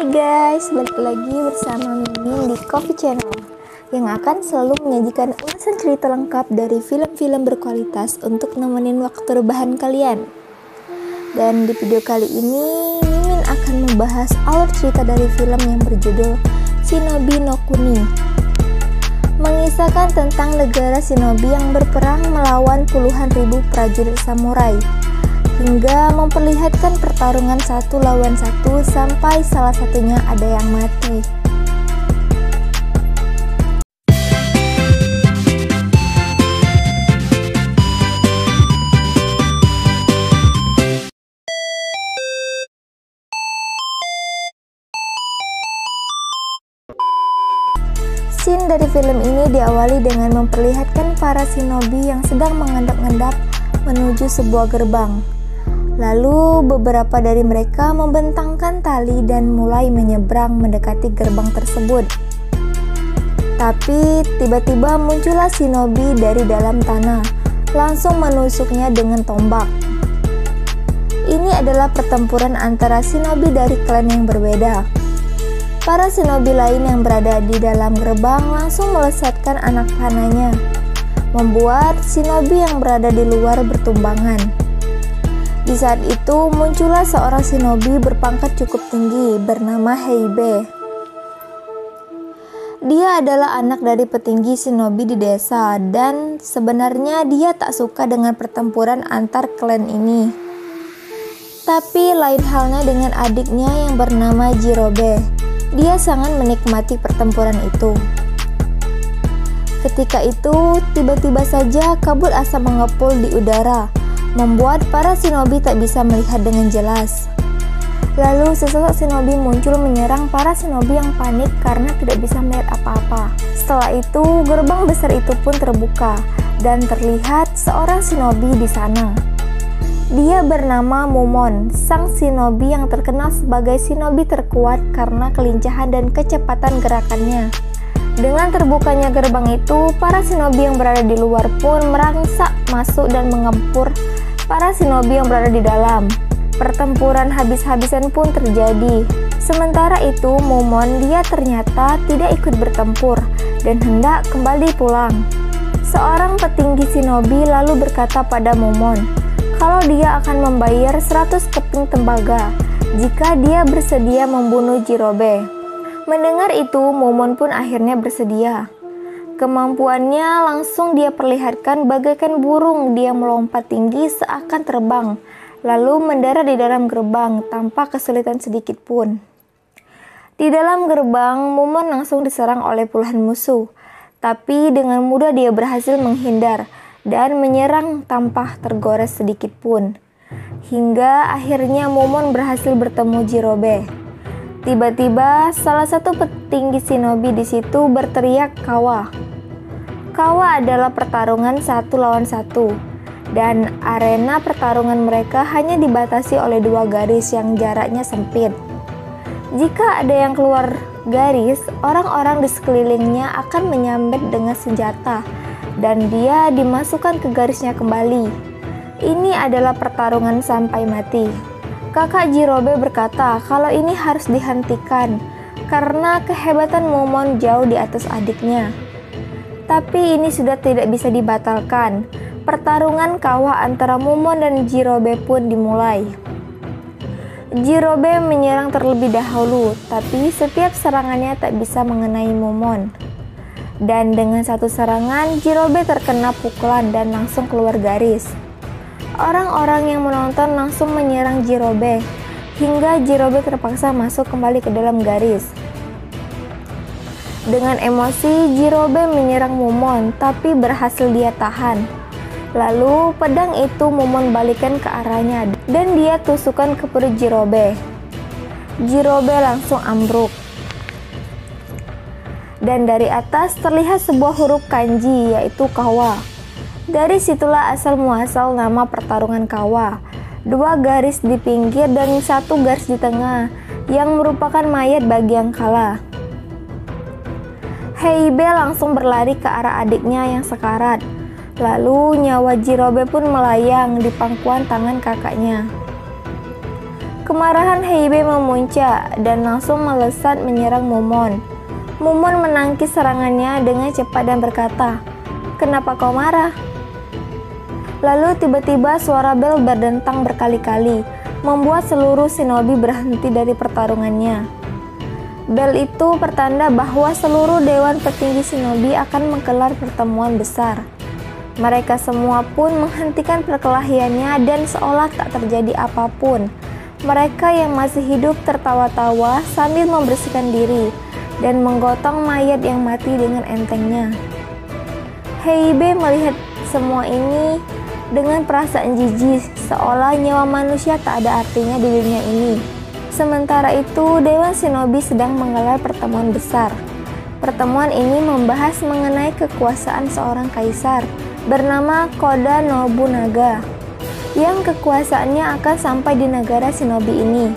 Hai guys, balik lagi bersama Mimin di Coffee Channel yang akan selalu menyajikan ulasan cerita lengkap dari film-film berkualitas untuk nemenin waktu rebahan kalian. Dan di video kali ini, Mimin akan membahas alur cerita dari film yang berjudul Shinobi no Kuni. Mengisahkan tentang negara shinobi yang berperang melawan puluhan ribu prajurit samurai, hingga memperlihatkan pertarungan satu lawan satu sampai salah satunya ada yang mati. Scene dari film ini diawali dengan memperlihatkan para shinobi yang sedang mengendap-endap menuju sebuah gerbang. Lalu beberapa dari mereka membentangkan tali dan mulai menyeberang mendekati gerbang tersebut. Tapi tiba-tiba muncullah shinobi dari dalam tanah, langsung menusuknya dengan tombak. Ini adalah pertempuran antara shinobi dari klan yang berbeda. Para shinobi lain yang berada di dalam gerbang langsung melesatkan anak panahnya, membuat shinobi yang berada di luar bertumbangan. Di saat itu muncullah seorang shinobi berpangkat cukup tinggi bernama Heibe. Dia adalah anak dari petinggi shinobi di desa dan sebenarnya dia tak suka dengan pertempuran antar klan ini. Tapi lain halnya dengan adiknya yang bernama Jirobe. Dia sangat menikmati pertempuran itu. Ketika itu, tiba-tiba saja kabut asap mengepul di udara, membuat para shinobi tak bisa melihat dengan jelas. Lalu sesosok shinobi muncul menyerang para shinobi yang panik karena tidak bisa melihat apa-apa. Setelah itu, gerbang besar itu pun terbuka dan terlihat seorang shinobi di sana. Dia bernama Mumon, sang shinobi yang terkenal sebagai shinobi terkuat karena kelincahan dan kecepatan gerakannya. Dengan terbukanya gerbang itu, para shinobi yang berada di luar pun merangsak masuk dan mengempur para shinobi yang berada di dalam. Pertempuran habis-habisan pun terjadi. Sementara itu, Mumon dia ternyata tidak ikut bertempur dan hendak kembali pulang. Seorang petinggi shinobi lalu berkata pada Mumon kalau dia akan membayar 100 keping tembaga jika dia bersedia membunuh Jirobe. Mendengar itu, Momon pun akhirnya bersedia. Kemampuannya langsung dia perlihatkan bagaikan burung, dia melompat tinggi seakan terbang, lalu mendarat di dalam gerbang tanpa kesulitan sedikit pun. Di dalam gerbang, Momon langsung diserang oleh puluhan musuh, tapi dengan mudah dia berhasil menghindar dan menyerang tanpa tergores sedikit pun. Hingga akhirnya Momon berhasil bertemu Jirobe. Tiba-tiba salah satu petinggi shinobi di situ berteriak kawa. Kawa adalah pertarungan satu lawan satu, dan arena pertarungan mereka hanya dibatasi oleh dua garis yang jaraknya sempit. Jika ada yang keluar garis, orang-orang di sekelilingnya akan menyambet dengan senjata dan dia dimasukkan ke garisnya kembali. Ini adalah pertarungan sampai mati. Kakak Jirobe berkata kalau ini harus dihentikan karena kehebatan Momon jauh di atas adiknya. Tapi ini sudah tidak bisa dibatalkan. Pertarungan kawah antara Momon dan Jirobe pun dimulai. Jirobe menyerang terlebih dahulu, tapi setiap serangannya tak bisa mengenai Momon. Dan dengan satu serangan, Jirobe terkena pukulan dan langsung keluar garis. Orang-orang yang menonton langsung menyerang Jirobe, hingga Jirobe terpaksa masuk kembali ke dalam garis. Dengan emosi, Jirobe menyerang Momon, tapi berhasil dia tahan. Lalu, pedang itu Momon balikan ke arahnya, dan dia tusukkan ke perut Jirobe. Jirobe langsung ambruk. Dan dari atas terlihat sebuah huruf kanji yaitu kawa. Dari situlah asal muasal nama pertarungan kawa. Dua garis di pinggir dan satu garis di tengah yang merupakan mayat bagi yang kalah. Heibe langsung berlari ke arah adiknya yang sekarat. Lalu nyawa Jirobe pun melayang di pangkuan tangan kakaknya. Kemarahan Heibe memuncak dan langsung melesat menyerang Mumon. Mumon menangkis serangannya dengan cepat dan berkata, "Kenapa kau marah?" Lalu tiba-tiba suara bel berdentang berkali-kali, membuat seluruh shinobi berhenti dari pertarungannya. Bel itu pertanda bahwa seluruh dewan petinggi shinobi akan menggelar pertemuan besar. Mereka semua pun menghentikan perkelahiannya dan seolah tak terjadi apapun. Mereka yang masih hidup tertawa-tawa sambil membersihkan diri dan menggotong mayat yang mati dengan entengnya. Heibe melihat semua ini dengan perasaan jijik, seolah nyawa manusia tak ada artinya di dunia ini. Sementara itu, Dewan Shinobi sedang menggelar pertemuan besar. Pertemuan ini membahas mengenai kekuasaan seorang kaisar bernama Koda Nobunaga, yang kekuasaannya akan sampai di negara Shinobi ini.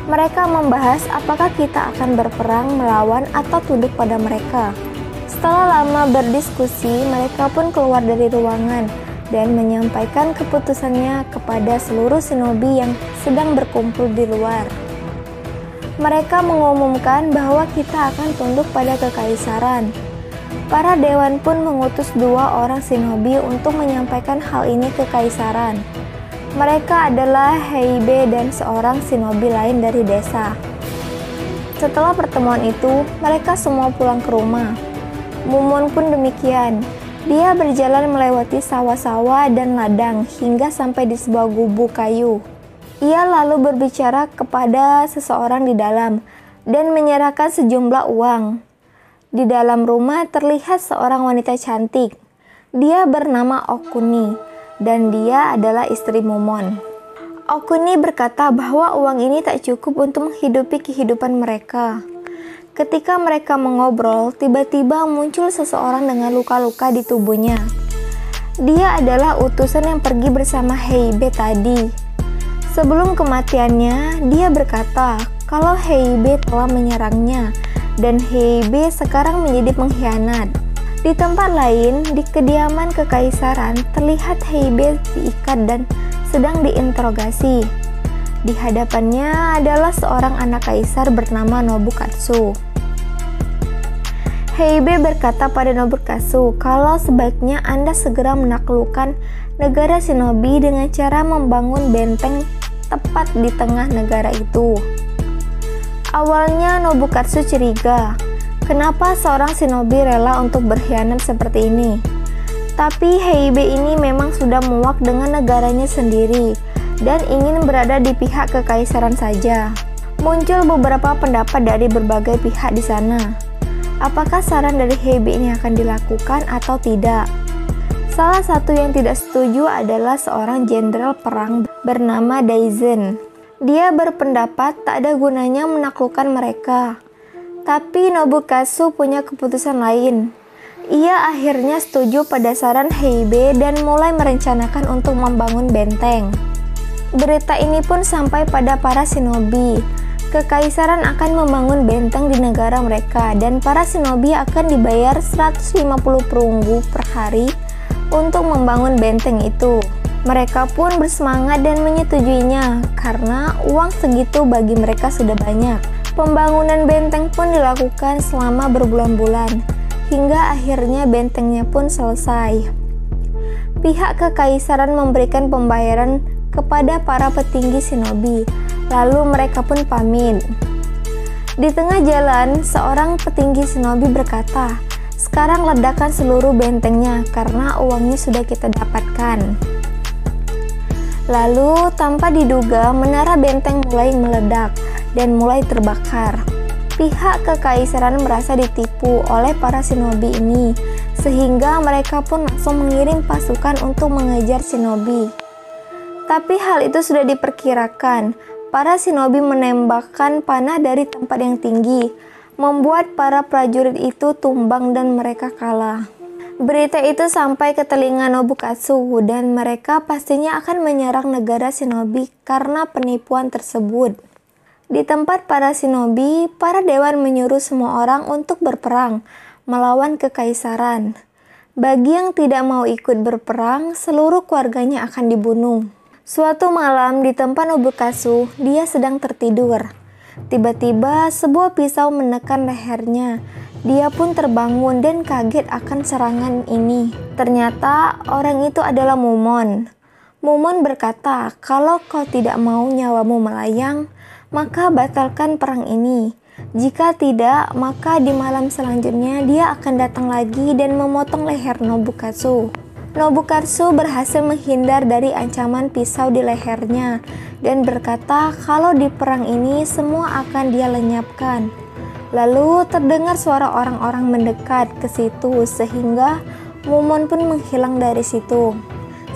Mereka membahas apakah kita akan berperang, melawan, atau tunduk pada mereka. Setelah lama berdiskusi, mereka pun keluar dari ruangan dan menyampaikan keputusannya kepada seluruh shinobi yang sedang berkumpul di luar. Mereka mengumumkan bahwa kita akan tunduk pada kekaisaran. Para dewan pun mengutus 2 orang shinobi untuk menyampaikan hal ini ke kekaisaran. Mereka adalah Heibe dan seorang shinobi lain dari desa. Setelah pertemuan itu, mereka semua pulang ke rumah. Mumon pun demikian. Dia berjalan melewati sawah-sawah dan ladang hingga sampai di sebuah gubuk kayu. Ia lalu berbicara kepada seseorang di dalam dan menyerahkan sejumlah uang. Di dalam rumah terlihat seorang wanita cantik. Dia bernama Okuni dan dia adalah istri Mumon. Okuni berkata bahwa uang ini tak cukup untuk menghidupi kehidupan mereka. Ketika mereka mengobrol, tiba-tiba muncul seseorang dengan luka-luka di tubuhnya. Dia adalah utusan yang pergi bersama Heibe tadi. Sebelum kematiannya, dia berkata kalau Heibe telah menyerangnya dan Heibe sekarang menjadi pengkhianat. Di tempat lain, di kediaman kekaisaran, terlihat Heibe diikat dan sedang diinterogasi. Di hadapannya adalah seorang anak kaisar bernama Nobukatsu. Heibe berkata pada Nobukatsu kalau sebaiknya Anda segera menaklukkan negara shinobi dengan cara membangun benteng tepat di tengah negara itu. Awalnya Nobukatsu curiga, kenapa seorang shinobi rela untuk berkhianat seperti ini. Tapi Heibe ini memang sudah muak dengan negaranya sendiri dan ingin berada di pihak kekaisaran saja. Muncul beberapa pendapat dari berbagai pihak di sana. Apakah saran dari Heibe ini akan dilakukan atau tidak? Salah satu yang tidak setuju adalah seorang jenderal perang bernama Daizen. Dia berpendapat tak ada gunanya menaklukkan mereka. Tapi Nobukatsu punya keputusan lain. Ia akhirnya setuju pada saran Heibe dan mulai merencanakan untuk membangun benteng. Berita ini pun sampai pada para shinobi. Kekaisaran akan membangun benteng di negara mereka dan para shinobi akan dibayar 150 perunggu per hari untuk membangun benteng itu. Mereka pun bersemangat dan menyetujuinya karena uang segitu bagi mereka sudah banyak. Pembangunan benteng pun dilakukan selama berbulan-bulan hingga akhirnya bentengnya pun selesai. Pihak kekaisaran memberikan pembayaran kepada para petinggi shinobi, lalu mereka pun pamit. Di tengah jalan, seorang petinggi shinobi berkata, "Sekarang ledakan seluruh bentengnya karena uangnya sudah kita dapatkan." Lalu tanpa diduga menara benteng mulai meledak dan mulai terbakar. Pihak kekaisaran merasa ditipu oleh para shinobi ini, sehingga mereka pun langsung mengirim pasukan untuk mengejar shinobi. Tapi hal itu sudah diperkirakan. Para shinobi menembakkan panah dari tempat yang tinggi, membuat para prajurit itu tumbang dan mereka kalah. Berita itu sampai ke telinga Nobukatsu dan mereka pastinya akan menyerang negara shinobi karena penipuan tersebut. Di tempat para shinobi, para dewan menyuruh semua orang untuk berperang melawan kekaisaran. Bagi yang tidak mau ikut berperang, seluruh keluarganya akan dibunuh. Suatu malam di tempat Nobukatsu, dia sedang tertidur. Tiba-tiba sebuah pisau menekan lehernya. Dia pun terbangun dan kaget akan serangan ini. Ternyata orang itu adalah Mumon. Mumon berkata, kalau kau tidak mau nyawamu melayang, maka batalkan perang ini. Jika tidak, maka di malam selanjutnya dia akan datang lagi dan memotong leher Nobukatsu. Nobukatsu berhasil menghindar dari ancaman pisau di lehernya dan berkata kalau di perang ini semua akan dia lenyapkan. Lalu terdengar suara orang-orang mendekat ke situ sehingga Mumon pun menghilang dari situ.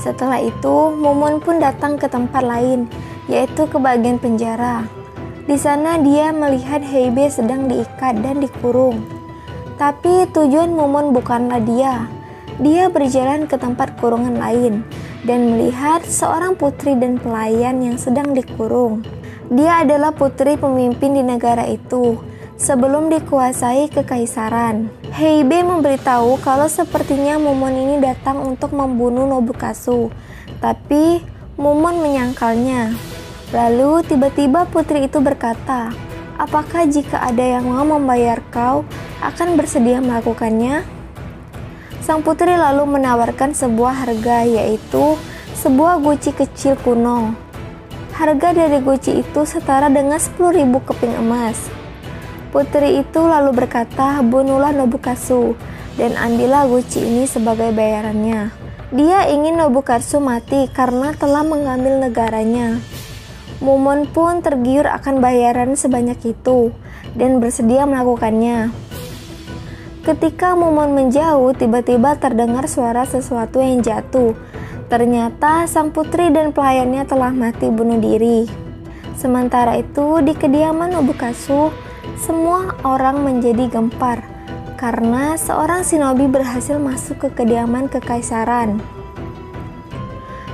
Setelah itu, Mumon pun datang ke tempat lain, yaitu ke bagian penjara. Di sana dia melihat Heibe sedang diikat dan dikurung. Tapi tujuan Mumon bukanlah dia. Dia berjalan ke tempat kurungan lain dan melihat seorang putri dan pelayan yang sedang dikurung. Dia adalah putri pemimpin di negara itu sebelum dikuasai kekaisaran. Heibe memberitahu kalau sepertinya Mumon ini datang untuk membunuh Nobukatsu, tapi Mumon menyangkalnya. Lalu tiba-tiba putri itu berkata, apakah jika ada yang mau membayar kau akan bersedia melakukannya? Sang putri lalu menawarkan sebuah harga, yaitu sebuah guci kecil kuno. Harga dari guci itu setara dengan 10.000 keping emas. Putri itu lalu berkata, bunuhlah Nobukatsu dan ambillah guci ini sebagai bayarannya. Dia ingin Nobukatsu mati karena telah mengambil negaranya. Mumon pun tergiur akan bayaran sebanyak itu dan bersedia melakukannya. Ketika Mumon menjauh, tiba-tiba terdengar suara sesuatu yang jatuh. Ternyata sang putri dan pelayannya telah mati bunuh diri. Sementara itu, di kediaman Nobukatsu, semua orang menjadi gempar karena seorang shinobi berhasil masuk ke kediaman kekaisaran.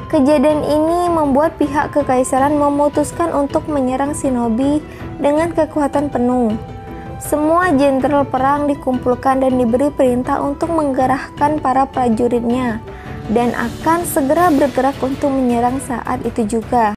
Kejadian ini membuat pihak kekaisaran memutuskan untuk menyerang shinobi dengan kekuatan penuh. Semua jenderal perang dikumpulkan dan diberi perintah untuk menggerahkan para prajuritnya dan akan segera bergerak untuk menyerang saat itu juga.